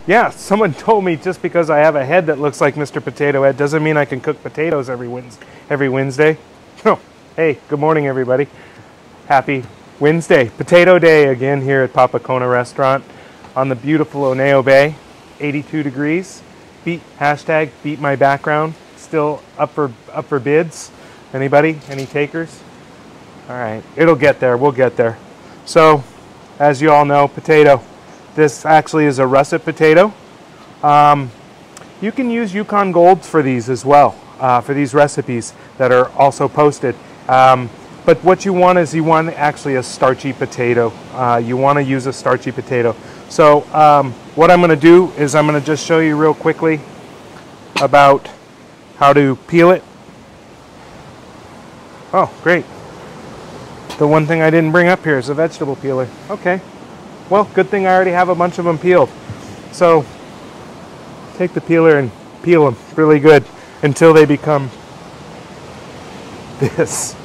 Yeah, someone told me just because I have a head that looks like Mr. Potato Head doesn't mean I can cook potatoes every Wednesday. Oh, hey, good morning, everybody. Happy Wednesday. Potato Day again here at Papa Kona Restaurant on the beautiful Oneo Bay. 82 degrees. Hashtag beat my background. Still up for bids. Anybody? Any takers? All right, it'll get there. We'll get there. So, as you all know, potato. This actually is a russet potato. You can use Yukon Golds for these as well, for these recipes that are also posted. But what you want is actually a starchy potato. You want to use a starchy potato. So what I'm going to do is I'm going to just show you real quickly about how to peel it. Oh, great. The one thing I didn't bring up here is a vegetable peeler. Okay. Well, good thing I already have a bunch of them peeled. So take the peeler and peel them really good until they become this.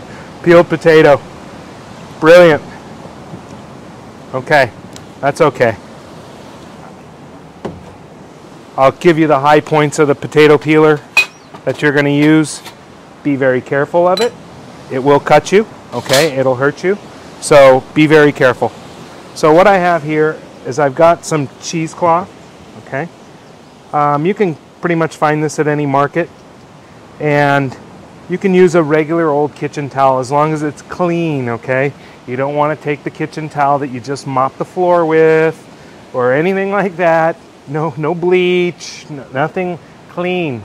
Peeled potato. Brilliant. Okay, that's okay. I'll give you the high points of the potato peeler that you're going to use. Be very careful of it. It will cut you, okay? It'll hurt you. So be very careful. So what I have here is I've got some cheesecloth, okay? You can pretty much find this at any market. And you can use a regular old kitchen towel as long as it's clean, okay? You don't want to take the kitchen towel that you just mop the floor with or anything like that. No bleach, nothing. Clean.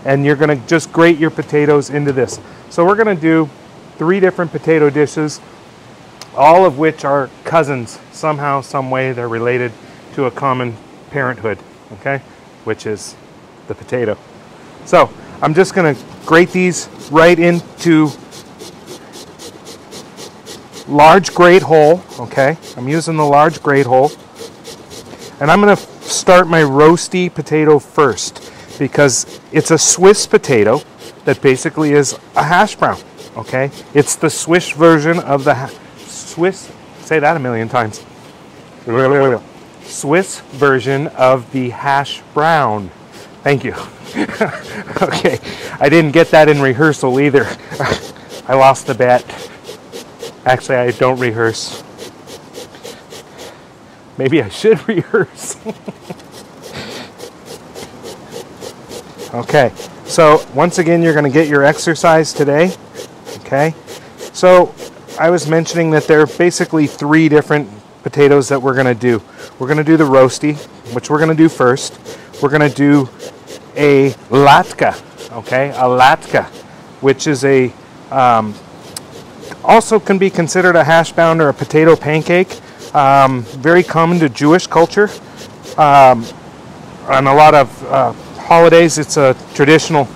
And you're going to just grate your potatoes into this. So we're going to do 3 different potato dishes, all of which are cousins. Somehow, some way, they're related to a common parenthood, okay? Which is the potato. So I'm just going to grate these right into large grate hole, okay? I'm using the large grate hole. And I'm going to start my Rösti potato first because it's a Swiss potato that basically is a hash brown, okay? It's the Swiss version of the Swiss, say that a million times. Swiss version of the hash brown. Thank you. Okay, I didn't get that in rehearsal either. I lost the bet. Actually, I don't rehearse. Maybe I should rehearse. Okay, so once again, you're going to get your exercise today. Okay, so I was mentioning that there are basically 3 different potatoes that we're going to do. We're going to do the Rösti, which we're going to do first. We're going to do a Latka, okay, a Latka, which is a also can be considered a hash brown or a potato pancake. Very common to Jewish culture. On a lot of holidays, it's a traditional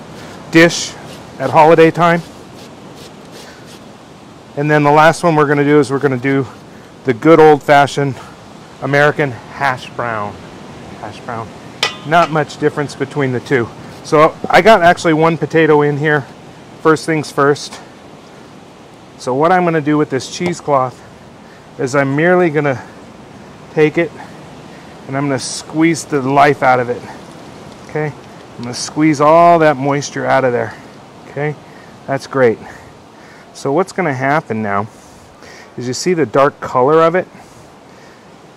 dish at holiday time. And then the last one we're going to do is we're going to do the good old-fashioned American hash brown. Hash brown. Not much difference between the two. So I got actually 1 potato in here. First things first. So what I'm going to do with this cheesecloth is I'm merely going to take it and I'm going to squeeze the life out of it. Okay? I'm going to squeeze all that moisture out of there. Okay? That's great. So what's going to happen now is you see the dark color of it?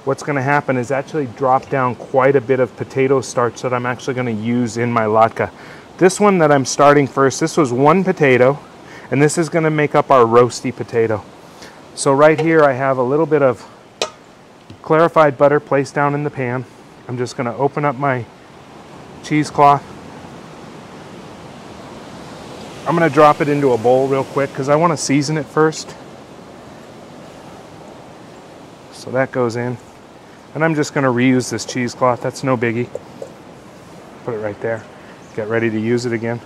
What's going to happen is actually drop down quite a bit of potato starch that I'm actually going to use in my latke. This one that I'm starting first, this was 1 potato, and this is going to make up our Rösti potato. So right here I have a little bit of clarified butter placed down in the pan. I'm just going to open up my cheesecloth. I'm going to drop it into a bowl real quick because I want to season it first. So that goes in. And I'm just going to reuse this cheesecloth. That's no biggie. Put it right there. Get ready to use it again.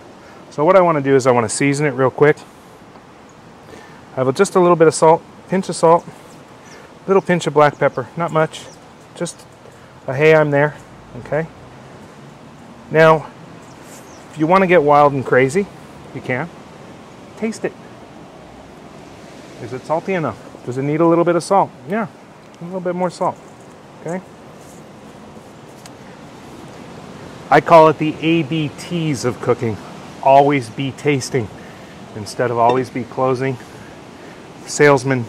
So what I want to do is I want to season it real quick. I have just a little bit of salt, pinch of salt, little pinch of black pepper. Not much. Just a hey, I'm there. Okay. Now, if you want to get wild and crazy, you can. Taste it. Is it salty enough? Does it need a little bit of salt? Yeah, a little bit more salt. Okay. I call it the ABTs of cooking. Always be tasting instead of always be closing. Salesman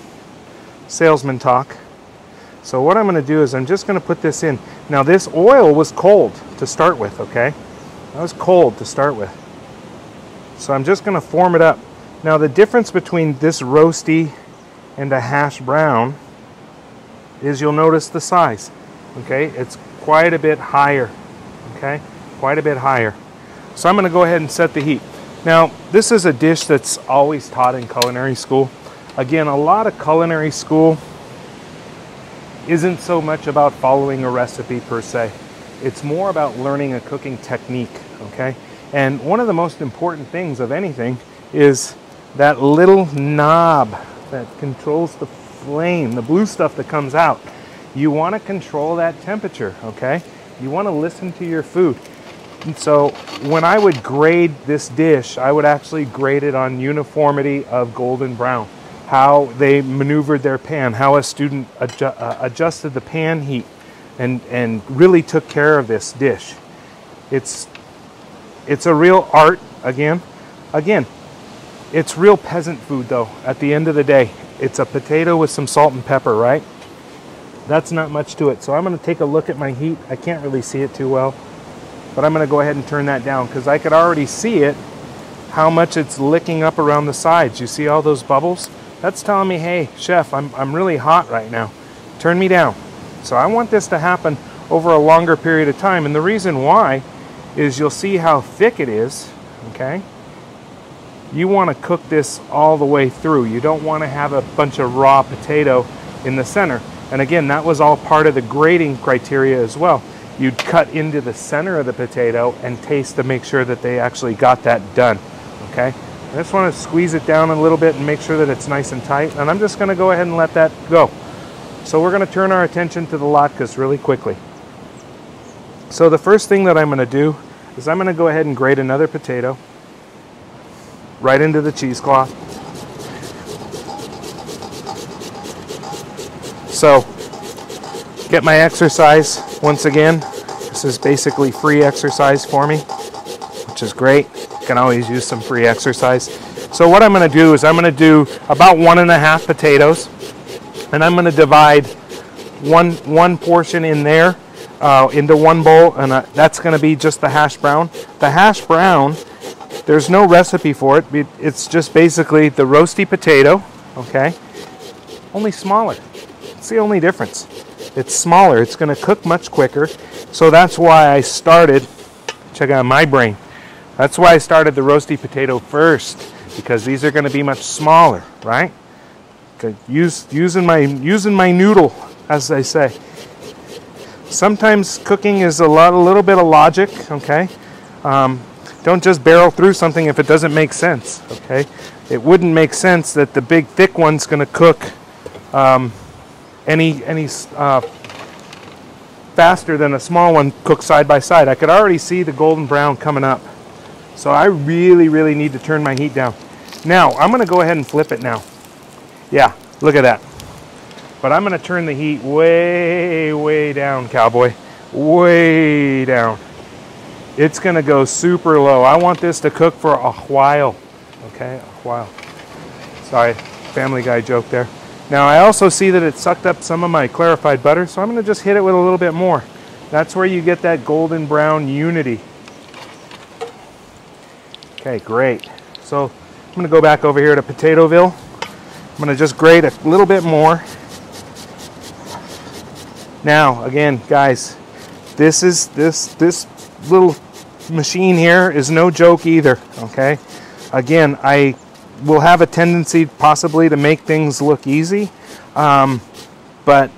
talk. So what I'm going to do is I'm just going to put this in. Now this oil was cold to start with, okay? That was cold to start with. So I'm just going to form it up. Now the difference between this Rösti and a hash brown is you'll notice the size, okay? It's quite a bit higher, okay? Quite a bit higher. So I'm going to go ahead and set the heat. Now this is a dish that's always taught in culinary school. Again, a lot of culinary school isn't so much about following a recipe per se. It's more about learning a cooking technique, okay? And one of the most important things of anything is that little knob that controls the flame, the blue stuff that comes out. You want to control that temperature, okay? You want to listen to your food. And so when I would grade this dish, I would actually grade it on uniformity of golden brown, how they maneuvered their pan, how a student adjusted the pan heat and really took care of this dish. It's a real art, again. It's real peasant food though, at the end of the day. It's a potato with some salt and pepper, right? That's not much to it. So I'm going to take a look at my heat. I can't really see it too well, but I'm going to go ahead and turn that down because I could already see it, how much it's licking up around the sides. You see all those bubbles? That's telling me, hey, chef, I'm really hot right now. Turn me down. So I want this to happen over a longer period of time. And the reason why is you'll see how thick it is, okay? You want to cook this all the way through. You don't want to have a bunch of raw potato in the center. And again, that was all part of the grading criteria as well. You'd cut into the center of the potato and taste to make sure that they actually got that done, okay? I just want to squeeze it down a little bit and make sure that it's nice and tight. And I'm just going to go ahead and let that go. So we're going to turn our attention to the latkes really quickly. So the first thing that I'm going to do is I'm going to go ahead and grate another potato right into the cheesecloth. So get my exercise once again. This is basically free exercise for me, which is great. You can always use some free exercise. So what I'm going to do is I'm going to do about 1.5 potatoes, and I'm going to divide one portion in there into one bowl, and that's going to be just the hash brown. The hash brown, there's no recipe for it. It's just basically the Rösti potato, okay? Only smaller. It's the only difference. It's smaller. It's going to cook much quicker. So that's why I started, check out my brain. That's why I started the Rösti potato first, because these are going to be much smaller, right? Okay, using my noodle, as I say. Sometimes cooking is a little bit of logic, okay? Don't just barrel through something if it doesn't make sense, okay? It wouldn't make sense that the big thick one's going to cook any faster than a small one cooked side by side. I could already see the golden brown coming up. So I really need to turn my heat down. Now, I'm going to go ahead and flip it now. Yeah, look at that. But I'm going to turn the heat way down, cowboy. Way down. It's going to go super low. I want this to cook for a while. Okay, a while. Sorry, Family Guy joke there. Now I also see that it sucked up some of my clarified butter, so I'm going to just hit it with a little bit more. That's where you get that golden brown unity. Okay, great. So I'm going to go back over here to Potatoeville. I'm going to just grate a little bit more. Now, again, guys, this little machine here is no joke either, okay? Again, I will have a tendency possibly to make things look easy, but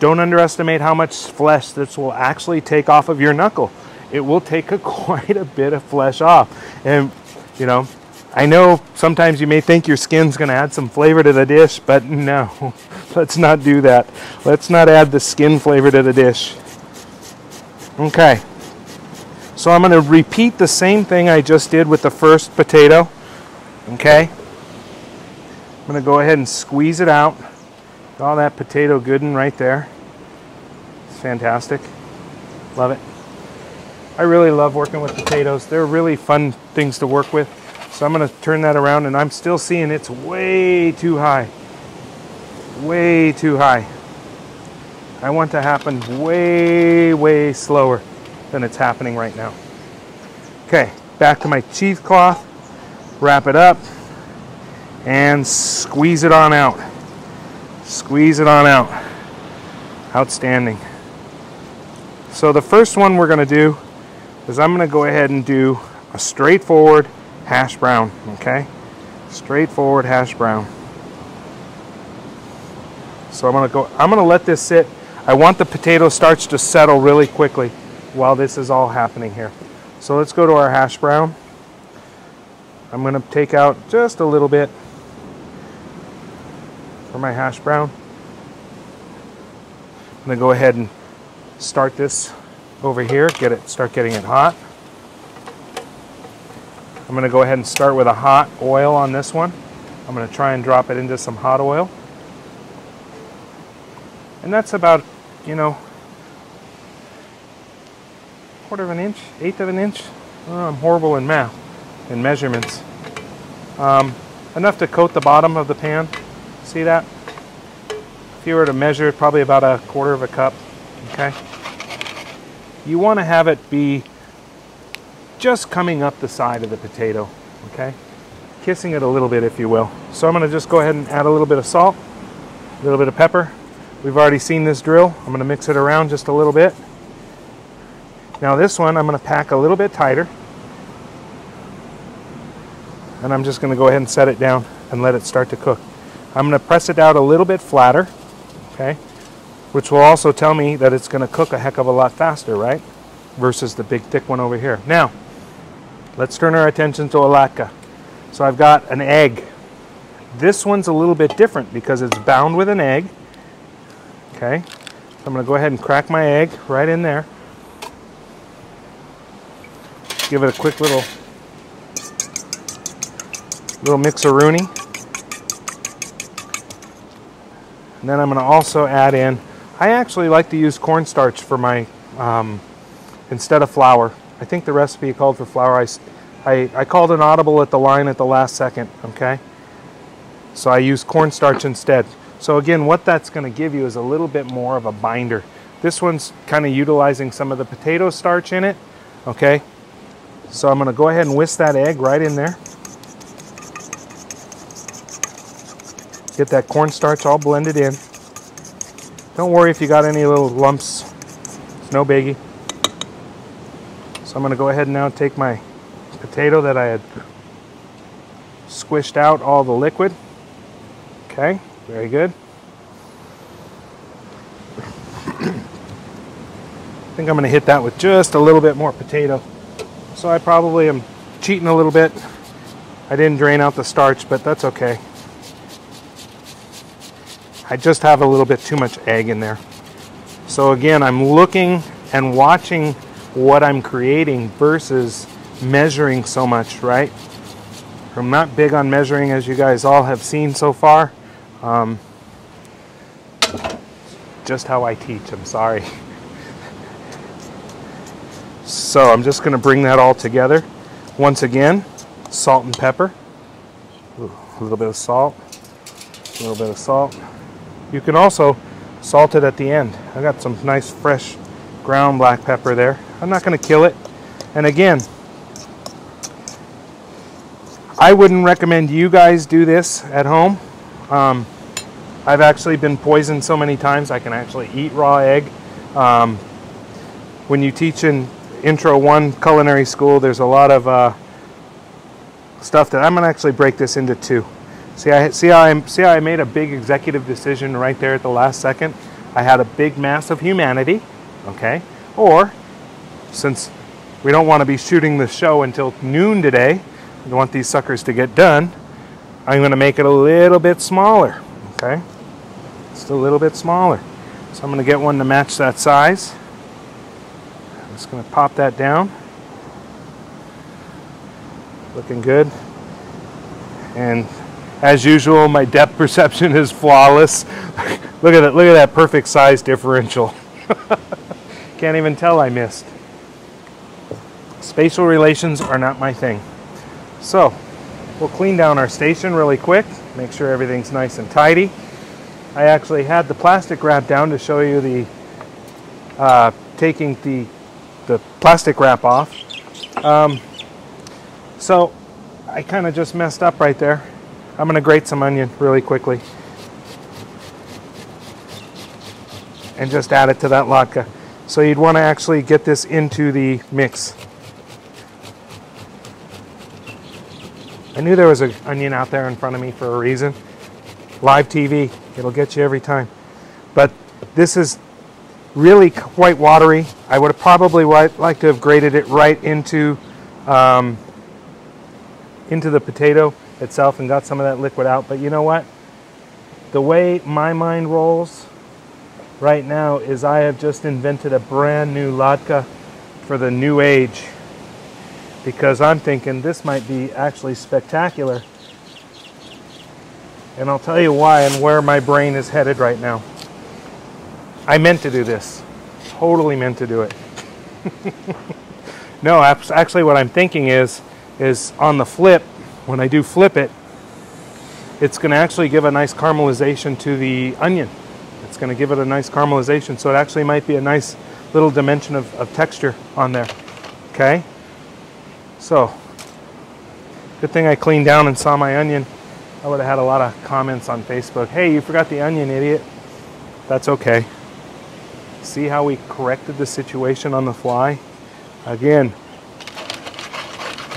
don't underestimate how much flesh this will actually take off of your knuckle. It will take quite a bit of flesh off. And, you know, I know sometimes you may think your skin's going to add some flavor to the dish, but no, let's not do that. Let's not add the skin flavor to the dish. Okay, so I'm going to repeat the same thing I just did with the first potato. Okay, I'm going to go ahead and squeeze it out. All that potato gooden right there. It's fantastic. Love it. I really love working with potatoes. They're really fun things to work with. So I'm going to turn that around, and I'm still seeing it's way too high. Way too high. I want to happen way, way slower than it's happening right now. Okay, back to my cheesecloth. Wrap it up and squeeze it on out. Squeeze it on out. Outstanding. So the first one we're going to do is I'm going to go ahead and do a straightforward hash brown, okay? Straightforward hash brown. So I'm going to let this sit. I want the potato starch to settle really quickly while this is all happening here. So let's go to our hash brown. I'm going to take out just a little bit for my hash brown. I'm going to go ahead and start this over here, start getting it hot. I'm going to go ahead and start with a hot oil on this one. I'm going to try and drop it into some hot oil. And that's about, you know, 1/4 of an inch, 1/8 of an inch. Oh, I'm horrible in math, in measurements. Enough to coat the bottom of the pan. See that? If you were to measure it, probably about 1/4 of a cup. Okay. You want to have it be just coming up the side of the potato. Okay. Kissing it a little bit, if you will. So I'm going to just go ahead and add a little bit of salt, a little bit of pepper. We've already seen this drill. I'm going to mix it around just a little bit. Now this one I'm going to pack a little bit tighter. And I'm just going to go ahead and set it down and let it start to cook. I'm going to press it out a little bit flatter, okay? Which will also tell me that it's going to cook a heck of a lot faster, right? Versus the big thick one over here. Now, let's turn our attention to a latke. So I've got an egg. This one's a little bit different because it's bound with an egg. Okay, so I'm going to go ahead and crack my egg right in there. Give it a quick little mix-a-rooney. And then I'm going to also add in, I actually like to use cornstarch for my, instead of flour. I think the recipe called for flour. I called an audible at the line at the last second, okay? So I use cornstarch instead. So again, what that's going to give you is a little bit more of a binder. This one's kind of utilizing some of the potato starch in it, okay? So I'm going to go ahead and whisk that egg right in there. Get that cornstarch all blended in. Don't worry if you got any little lumps. It's no biggie. So I'm going to go ahead and now take my potato that I had squished out all the liquid. Okay. Very good. I think I'm going to hit that with just a little bit more potato. So I probably am cheating a little bit. I didn't drain out the starch, but that's okay. I just have a little bit too much egg in there. So again, I'm looking and watching what I'm creating versus measuring so much, right? I'm not big on measuring, as you guys all have seen so far. Just how I teach, I'm sorry. So I'm just going to bring that all together. Once again, salt and pepper. Ooh, a little bit of salt. A little bit of salt. You can also salt it at the end. I got some nice fresh ground black pepper there. I'm not going to kill it. And again, I wouldn't recommend you guys do this at home. I've actually been poisoned so many times I can actually eat raw egg. When you teach in Intro 1 culinary school, there's a lot of stuff that I'm going to actually break this into two. See how I made a big executive decision right there at the last second? I had a big mass of humanity, okay? Or, since we don't want to be shooting the show until noon today, we want these suckers to get done, I'm going to make it a little bit smaller, okay? Just a little bit smaller. So I'm going to get one to match that size. I'm just going to pop that down. Looking good. And as usual, my depth perception is flawless. Look at that perfect size differential. Can't even tell I missed. Spatial relations are not my thing. So we'll clean down our station really quick, make sure everything's nice and tidy. I actually had the plastic wrap down to show you the taking the plastic wrap off. So I kind of just messed up right there. I'm going to grate some onion really quickly and just add it to that latke. So you'd want to actually get this into the mix. I knew there was an onion out there in front of me for a reason. Live TV, it'll get you every time. But this is really quite watery. I would have probably liked to have grated it right into the potato itself and got some of that liquid out. But you know what? The way my mind rolls right now is I have just invented a brand new latke for the new age, because I'm thinking this might be actually spectacular. And I'll tell you why and where my brain is headed right now. I meant to do this. Totally meant to do it. No, actually what I'm thinking is on the flip, when I do flip it, it's going to actually give a nice caramelization to the onion. It's going to give it a nice caramelization, so it actually might be a nice little dimension of texture on there. Okay? So, good thing I cleaned down and saw my onion. I would have had a lot of comments on Facebook. Hey, you forgot the onion, idiot. That's okay. See how we corrected the situation on the fly? Again,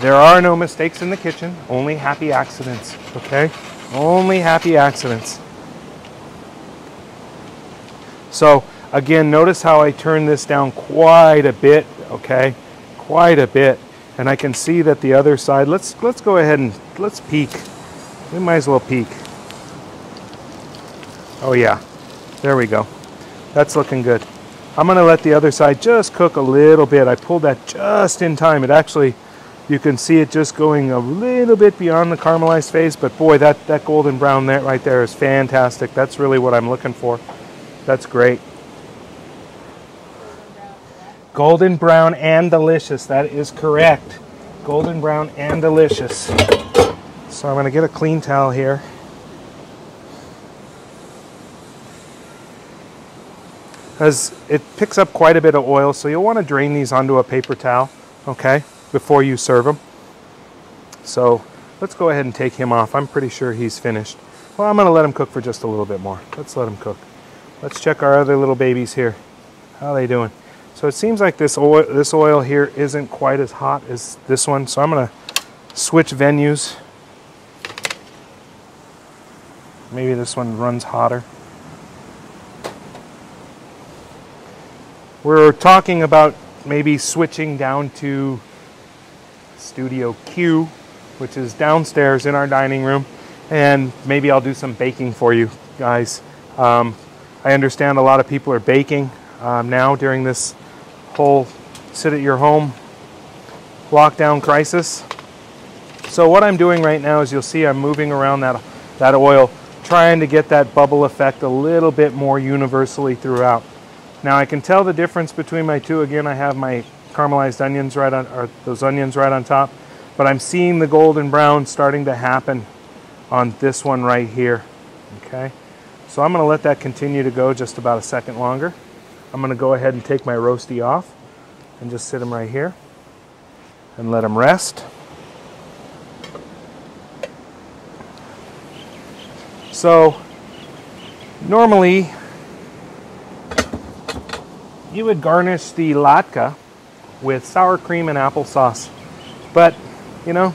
there are no mistakes in the kitchen, only happy accidents, okay? Only happy accidents. So, again, notice how I turn this down quite a bit, okay? Quite a bit. And I can see that the other side, let's go ahead and let's peek. We might as well peek. Oh yeah, there we go. That's looking good. I'm gonna let the other side just cook a little bit. I pulled that just in time. It actually, you can see it just going a little bit beyond the caramelized phase, but boy, that golden brown there, right there is fantastic. That's really what I'm looking for. That's great. Golden brown and delicious, that is correct. Golden brown and delicious. So I'm going to get a clean towel here. Because it picks up quite a bit of oil, so you'll want to drain these onto a paper towel, okay, before you serve them. So let's go ahead and take him off. I'm pretty sure he's finished. Well, I'm going to let him cook for just a little bit more. Let's let him cook. Let's check our other little babies here. How are they doing? So it seems like this oil here isn't quite as hot as this one, so I'm going to switch venues. Maybe this one runs hotter. We're talking about maybe switching down to Studio Q, which is downstairs in our dining room, and maybe I'll do some baking for you guys. I understand a lot of people are baking now during this whole sit-at-your-home lockdown crisis. So what I'm doing right now is you'll see I'm moving around that oil, trying to get that bubble effect a little bit more universally throughout. Now I can tell the difference between my two. Again, I have my caramelized onions right on, or those onions right on top, but I'm seeing the golden brown starting to happen on this one right here. Okay, so I'm going to let that continue to go just about a second longer. I'm going to go ahead and take my Rösti off and just sit him right here and let him rest. So normally you would garnish the latke with sour cream and applesauce, but you know,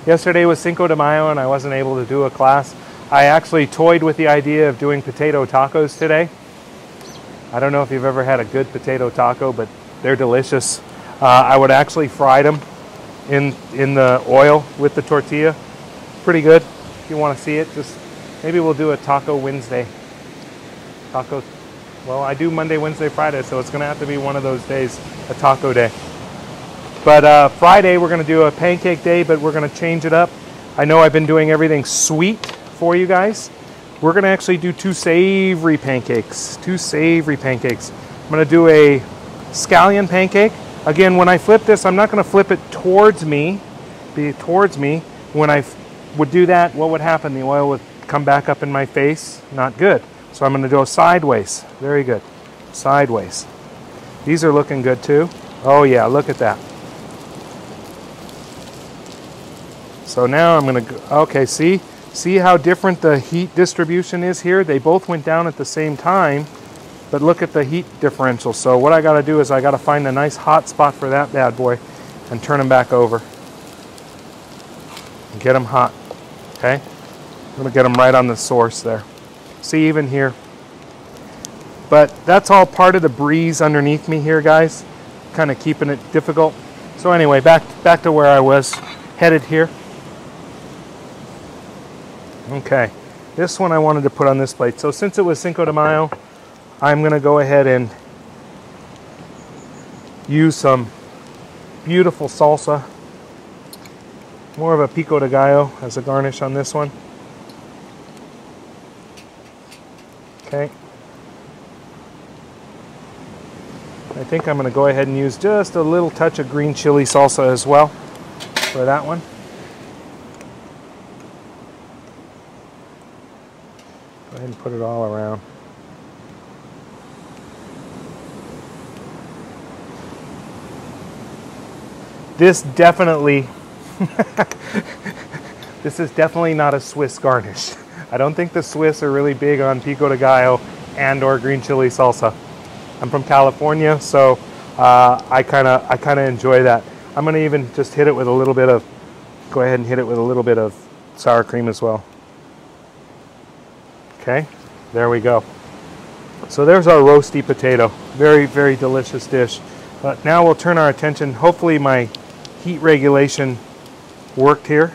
yesterday was Cinco de Mayo and I wasn't able to do a class. I actually toyed with the idea of doing potato tacos today. I don't know if you've ever had a good potato taco, but they're delicious. I would actually fry them in the oil with the tortilla. Pretty good. If you want to see it, just maybe we'll do a Taco Wednesday. Taco, well, I do Monday, Wednesday, Friday, so it's going to have to be one of those days, a taco day. But Friday we're going to do a pancake day, but we're going to change it up. I know I've been doing everything sweet for you guys. We're going to actually do two savory pancakes. I'm going to do a scallion pancake Again, when I flip this, I'm not going to flip it towards me, When I would do that, what would happen? The oil would come back up in my face. Not good. So I'm going to go sideways. Very good. Sideways. These are looking good too. Oh yeah, look at that. So now I'm going to go, okay, see how different the heat distribution is here? They both went down at the same time, but look at the heat differential. So what I got to do is I got to find a nice hot spot for that bad boy and turn them back over. And get them hot, okay? I'm going to get them right on the source there. See, even here. But that's all part of the breeze underneath me here, guys. Kind of keeping it difficult. So anyway, back to where I was headed here. Okay, this one I wanted to put on this plate. So since it was Cinco de Mayo, I'm going to go ahead and use some beautiful salsa. More of a pico de gallo as a garnish on this one. Okay. I think I'm going to go ahead and use just a little touch of green chili salsa as well for that one. Go ahead and put it all around. This definitely, this is definitely not a Swiss garnish. I don't think the Swiss are really big on pico de gallo and or green chili salsa. I'm from California, so I kind of enjoy that. I'm going to even just hit it with a little bit of, go ahead and hit it with a little bit of sour cream as well. Okay, there we go. So there's our roasty potato. Very, very delicious dish. But now we'll turn our attention, hopefully my heat regulation worked here.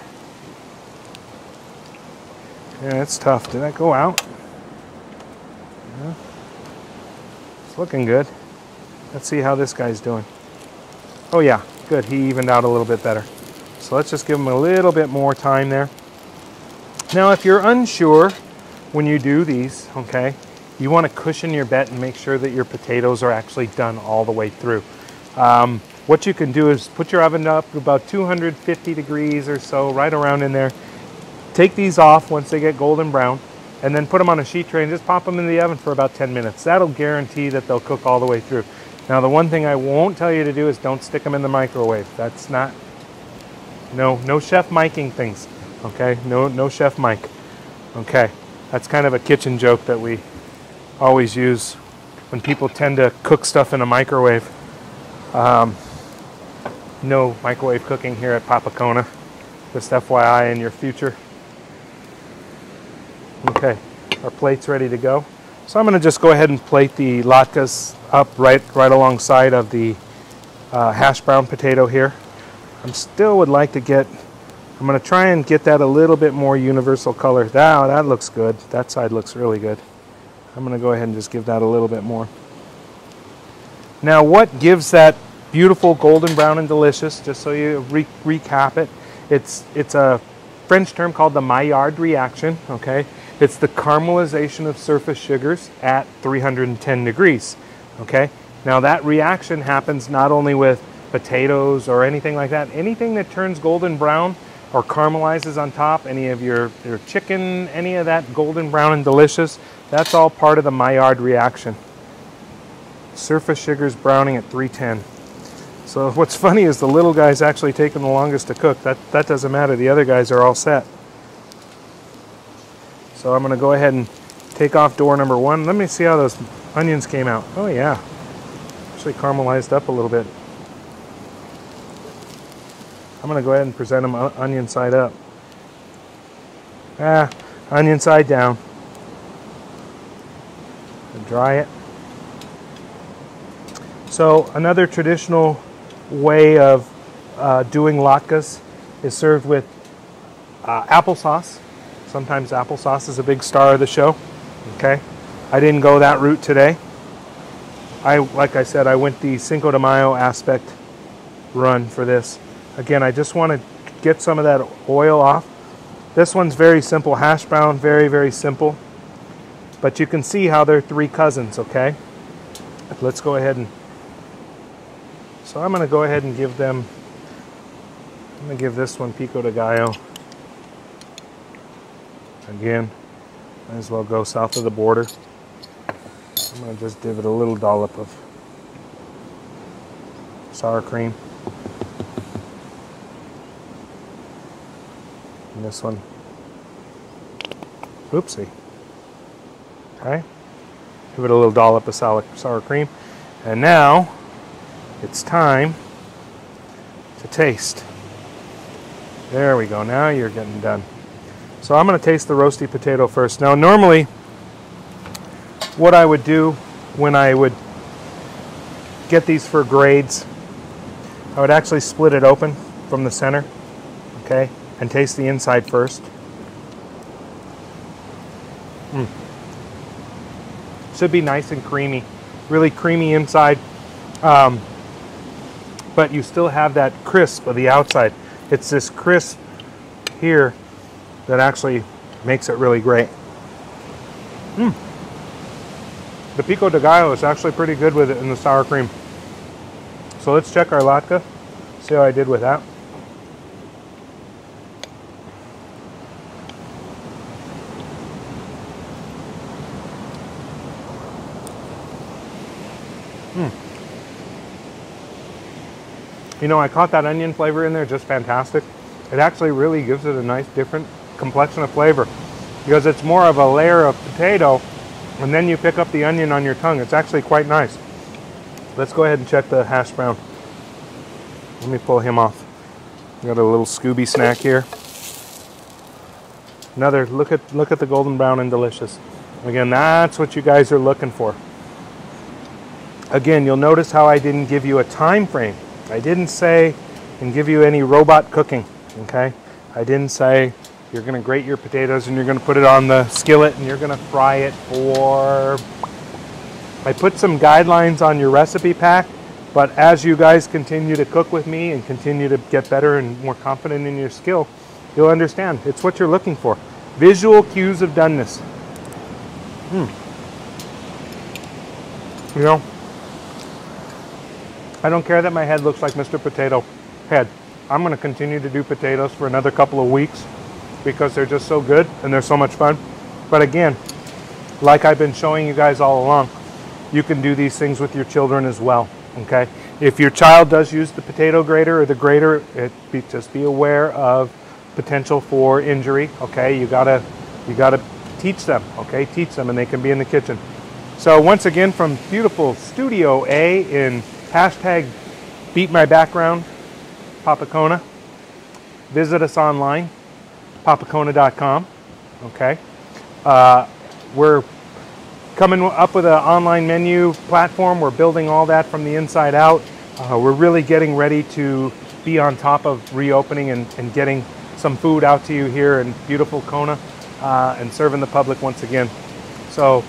Yeah, it's tough. Did that go out? Yeah. It's looking good. Let's see how this guy's doing. Oh yeah, good. He evened out a little bit better. So let's just give him a little bit more time there. Now if you're unsure when you do these, okay, you want to cushion your bet and make sure that your potatoes are actually done all the way through. What you can do is put your oven up to about 250 degrees or so, right around in there. Take these off once they get golden brown, and then put them on a sheet tray and just pop them in the oven for about 10 minutes. That'll guarantee that they'll cook all the way through. Now the one thing I won't tell you to do is don't stick them in the microwave. That's not, no chef miking things, okay? No chef mic, okay? That's kind of a kitchen joke that we always use when people tend to cook stuff in a microwave. No microwave cooking here at Papakona. Just FYI in your future. Okay, our plate's ready to go. So I'm going to just go ahead and plate the latkes up right alongside of the hash brown potato here. I still would like to get, I'm going to try and get that a little bit more universal color. Now that looks good. That side looks really good. I'm going to go ahead and just give that a little bit more. Now what gives that beautiful golden brown and delicious, just so you recap it, it's a French term called the Maillard reaction, okay? It's the caramelization of surface sugars at 310 degrees, okay? Now that reaction happens not only with potatoes or anything like that, anything that turns golden brown or caramelizes on top, any of your chicken, any of that golden brown and delicious, that's all part of the Maillard reaction. Surface sugars browning at 310. So what's funny is the little guy's actually taking the longest to cook. That doesn't matter. The other guys are all set. So I'm going to go ahead and take off door number one. Let me see how those onions came out. Oh yeah, actually caramelized up a little bit. I'm going to go ahead and present them onion side up. Onion side down. And dry it. So another traditional way of doing latkes is served with applesauce. Sometimes applesauce is a big star of the show. Okay, I didn't go that route today. Like I said, I went the Cinco de Mayo aspect run for this. Again, I just want to get some of that oil off. This one's very simple, hash brown, very, very simple. But you can see how they're three cousins, okay? Let's go ahead and So I'm going to go ahead and give them, I'm going to give this one pico de gallo. Again, might as well go south of the border. I'm going to just give it a little dollop of sour cream. And this one, oopsie. Okay, give it a little dollop of sour cream. And now it's time to taste. There we go, now you're getting done. So I'm going to taste the roasty potato first. Now normally what I would do when I would get these for grades, I would actually split it open from the center, okay, and taste the inside first. Should be nice and creamy, really creamy inside, but you still have that crisp of the outside. It's this crisp here that actually makes it really great. The pico de gallo is actually pretty good with it in the sour cream. So let's check our latke, see how I did with that. You know, I caught that onion flavor in there just fantastic. It actually really gives it a nice different complexion of flavor because it's more of a layer of potato and then you pick up the onion on your tongue. It's actually quite nice. Let's go ahead and check the hash brown. Let me pull him off. Got a little Scooby snack here. Another, look at the golden brown and delicious. Again, that's what you guys are looking for. Again, you'll notice how I didn't give you a time frame. I didn't say and give you any robot cooking, okay? I didn't say you're gonna grate your potatoes and you're gonna put it on the skillet and you're gonna fry it for... I put some guidelines on your recipe pack, but as you guys continue to cook with me and continue to get better and more confident in your skill, you'll understand. It's what you're looking for. Visual cues of doneness. You know, I don't care that my head looks like Mr. Potato Head. I'm going to continue to do potatoes for another couple of weeks because they're just so good and they're so much fun. But again, like I've been showing you guys all along, you can do these things with your children as well, okay? If your child does use the potato grater or the grater, just be aware of potential for injury, okay? You gotta teach them, okay? Teach them and they can be in the kitchen. So once again from beautiful Studio A in hashtag Beat My Background, Papakona. Visit us online, papakona.com. Okay. We're coming up with an online menu platform. We're building all that from the inside out. We're really getting ready to be on top of reopening and getting some food out to you here in beautiful Kona and serving the public once again. So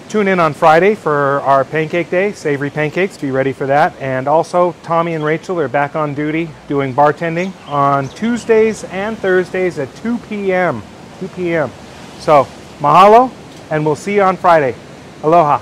tune in on Friday for our pancake day, savory pancakes, be ready for that. And also Tommy and Rachel are back on duty doing bartending on Tuesdays and Thursdays at 2 p.m. 2 p.m. So mahalo, and we'll see you on Friday. Aloha.